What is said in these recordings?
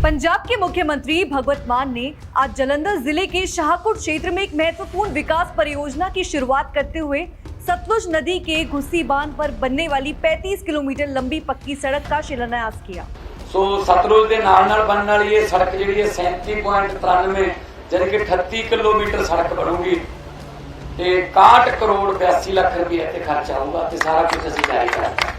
पंजाब के मुख्यमंत्री भगवंत मान ने आज जालंधर जिले के शाहकोट क्षेत्र में एक महत्वपूर्ण विकास परियोजना की शुरुआत करते हुए सतलुज नदी के घुसी बांध पर बनने वाली 35 किलोमीटर लंबी पक्की सड़क का शिलान्यास किया। सो सतलुज के नाल बनने वाली ये सड़क जी है 37.93 यानी कि 38 किलोमीटर सड़क बनूगी। 61 करोड़ 82 लाख रुपये इत्थे खर्चा होगा ते सारा कुछ असीं जारी करांगे।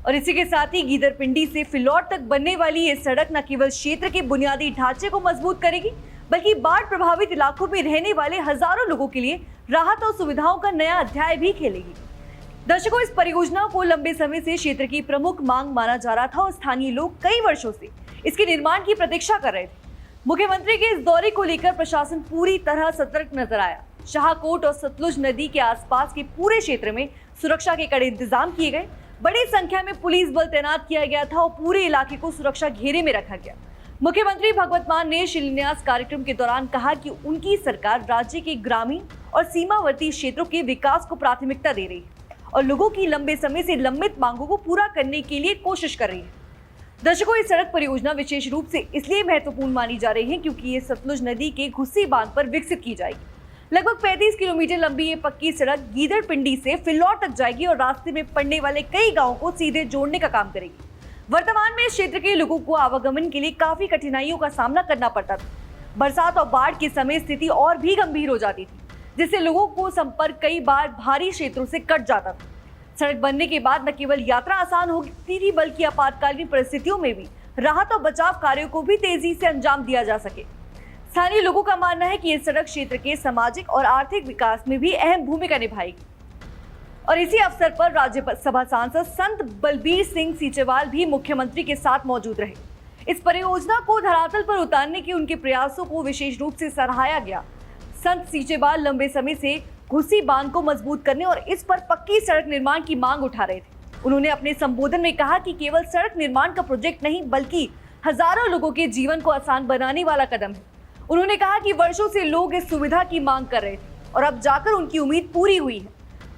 और इसी के साथ ही गीदरपिंडी से फिलौर तक बनने वाली ये सड़क न केवल क्षेत्र के बुनियादी ढांचे को मजबूत करेगी बल्कि बाढ़ प्रभावित इलाकों में रहने वाले हजारों लोगों के लिए राहत और सुविधाओं का नया अध्याय भी खेलेगी। दर्शकों, इस परियोजना को लंबे समय से क्षेत्र की प्रमुख मांग माना जा रहा था और स्थानीय लोग कई वर्षों से इसके निर्माण की प्रतीक्षा कर रहे थे। मुख्यमंत्री के इस दौरे को लेकर प्रशासन पूरी तरह सतर्क नजर आया। शाहकोट और सतलुज नदी के आसपास के पूरे क्षेत्र में सुरक्षा के कड़े इंतजाम किए गए। बड़ी संख्या में पुलिस बल तैनात किया गया था और पूरे इलाके को सुरक्षा घेरे में रखा गया। मुख्यमंत्री भगवंत मान ने शिलान्यास कार्यक्रम के दौरान कहा कि उनकी सरकार राज्य के ग्रामीण और सीमावर्ती क्षेत्रों के विकास को प्राथमिकता दे रही है और लोगों की लंबे समय से लंबित मांगों को पूरा करने के लिए कोशिश कर रही है। दर्शकों, इस सड़क परियोजना विशेष रूप से इसलिए महत्वपूर्ण मानी जा रही है क्योंकि ये सतलुज नदी के घुसी बांध पर विकसित की जाएगी। लगभग 35 किलोमीटर लंबी ये पक्की सड़क गीदरपिंडी से फिलौर तक जाएगी और रास्ते में पड़ने वाले कई गांवों को सीधे जोड़ने का काम करेगी। वर्तमान में इस क्षेत्र के लोगों को आवागमन के लिए काफी कठिनाइयों का सामना करना पड़ता था। बरसात और बाढ़ के समय स्थिति और भी गंभीर हो जाती थी, जिससे लोगों को संपर्क कई बार भारी क्षेत्रों से कट जाता था। सड़क बनने के बाद न केवल यात्रा आसान होती थी बल्कि आपातकालीन परिस्थितियों में भी राहत और बचाव कार्यों को भी तेजी से अंजाम दिया जा सके। स्थानीय लोगों का मानना है कि ये सड़क क्षेत्र के सामाजिक और आर्थिक विकास में भी अहम भूमिका निभाएगी। और इसी अवसर पर राज्यसभा सांसद संत बलबीर सिंह सीचेवाल भी मुख्यमंत्री के साथ मौजूद रहे। इस परियोजना को धरातल पर उतारने के उनके प्रयासों को विशेष रूप से सराहाया गया। संत सीचेवाल लंबे समय से घुसी बांध को मजबूत करने और इस पर पक्की सड़क निर्माण की मांग उठा रहे थे। उन्होंने अपने संबोधन में कहा कि केवल सड़क निर्माण का प्रोजेक्ट नहीं बल्कि हजारों लोगों के जीवन को आसान बनाने वाला कदम है। उन्होंने कहा कि वर्षों से लोग इस सुविधा की मांग कर रहे थे और अब जाकर उनकी उम्मीद पूरी हुई है।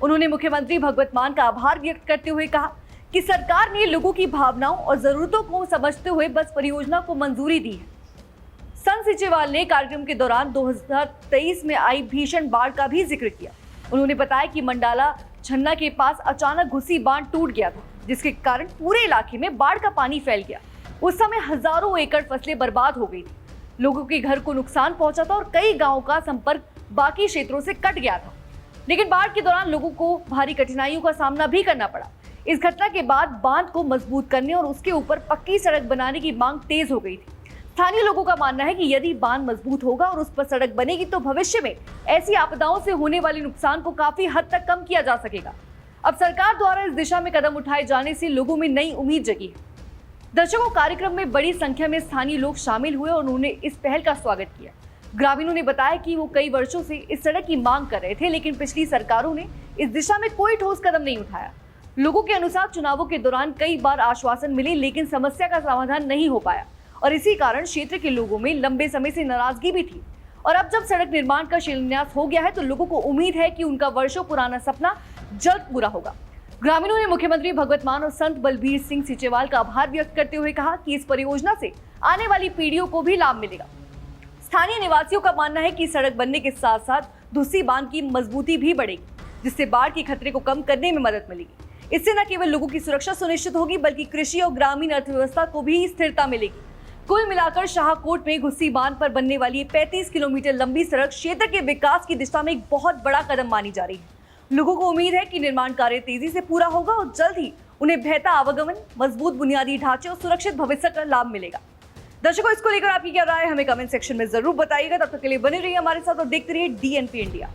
उन्होंने मुख्यमंत्री भगवंत मान का आभार व्यक्त करते हुए कहा कि सरकार ने लोगों की भावनाओं और जरूरतों को समझते हुए बस परियोजना को मंजूरी दी है। संत सीचेवाल ने कार्यक्रम के दौरान 2023 में आई भीषण बाढ़ का भी जिक्र किया। उन्होंने बताया कि मंडाला छन्ना के पास अचानक घुसी बांध टूट गया था, जिसके कारण पूरे इलाके में बाढ़ का पानी फैल गया। उस समय हजारों एकड़ फसलें बर्बाद हो गई थी, लोगों के घर को नुकसान पहुंचा था और कई गांवों का संपर्क बाकी क्षेत्रों से कट गया था। लेकिन बाढ़ के दौरान लोगों को भारी कठिनाइयों का सामना भी करना पड़ा। इस घटना के बाद बांध को मजबूत करने और उसके ऊपर पक्की सड़क बनाने की मांग तेज हो गई थी। स्थानीय लोगों का मानना है कि यदि बांध मजबूत होगा और उस पर सड़क बनेगी तो भविष्य में ऐसी आपदाओं से होने वाले नुकसान को काफी हद तक कम किया जा सकेगा। अब सरकार द्वारा इस दिशा में कदम उठाए जाने से लोगों में नई उम्मीद जगी है। दर्शकों, कार्यक्रम में बड़ी संख्या में स्थानीय लोग शामिल हुए और उन्होंने इस पहल का स्वागत किया। ग्रामीणों ने बताया कि वो कई वर्षों से इस सड़क की मांग कर रहे थे, लेकिन पिछली सरकारों ने इस दिशा में कोई ठोस कदम नहीं उठाया। लोगों के अनुसार चुनावों के दौरान कई बार आश्वासन मिले लेकिन समस्या का समाधान नहीं हो पाया और इसी कारण क्षेत्र के लोगों में लंबे समय से नाराजगी भी थी। और अब जब सड़क निर्माण का शिलान्यास हो गया है तो लोगों को उम्मीद है कि उनका वर्षों पुराना सपना जल्द पूरा होगा। ग्रामीणों ने मुख्यमंत्री भगवंत मान और संत बलबीर सिंह सीचेवाल का आभार व्यक्त करते हुए कहा कि इस परियोजना से आने वाली पीढ़ियों को भी लाभ मिलेगा। स्थानीय निवासियों का मानना है कि सड़क बनने के साथ साथ घुसी बांध की मजबूती भी बढ़ेगी, जिससे बाढ़ के खतरे को कम करने में मदद मिलेगी। इससे न केवल लोगों की सुरक्षा सुनिश्चित होगी बल्कि कृषि और ग्रामीण अर्थव्यवस्था को भी स्थिरता मिलेगी। कुल मिलाकर शाहकोट में घुसी बांध पर बनने वाली 35 किलोमीटर लंबी सड़क क्षेत्र के विकास की दिशा में एक बहुत बड़ा कदम मानी जा रही है। लोगों को उम्मीद है कि निर्माण कार्य तेजी से पूरा होगा और जल्द ही उन्हें बेहतर आवागमन, मजबूत बुनियादी ढांचे और सुरक्षित भविष्य का लाभ मिलेगा। दर्शकों, इसको लेकर आपकी क्या राय है हमें कमेंट सेक्शन में जरूर बताइएगा। तब तक के लिए बने रहिए हमारे साथ और देखते रहिए DNP इंडिया।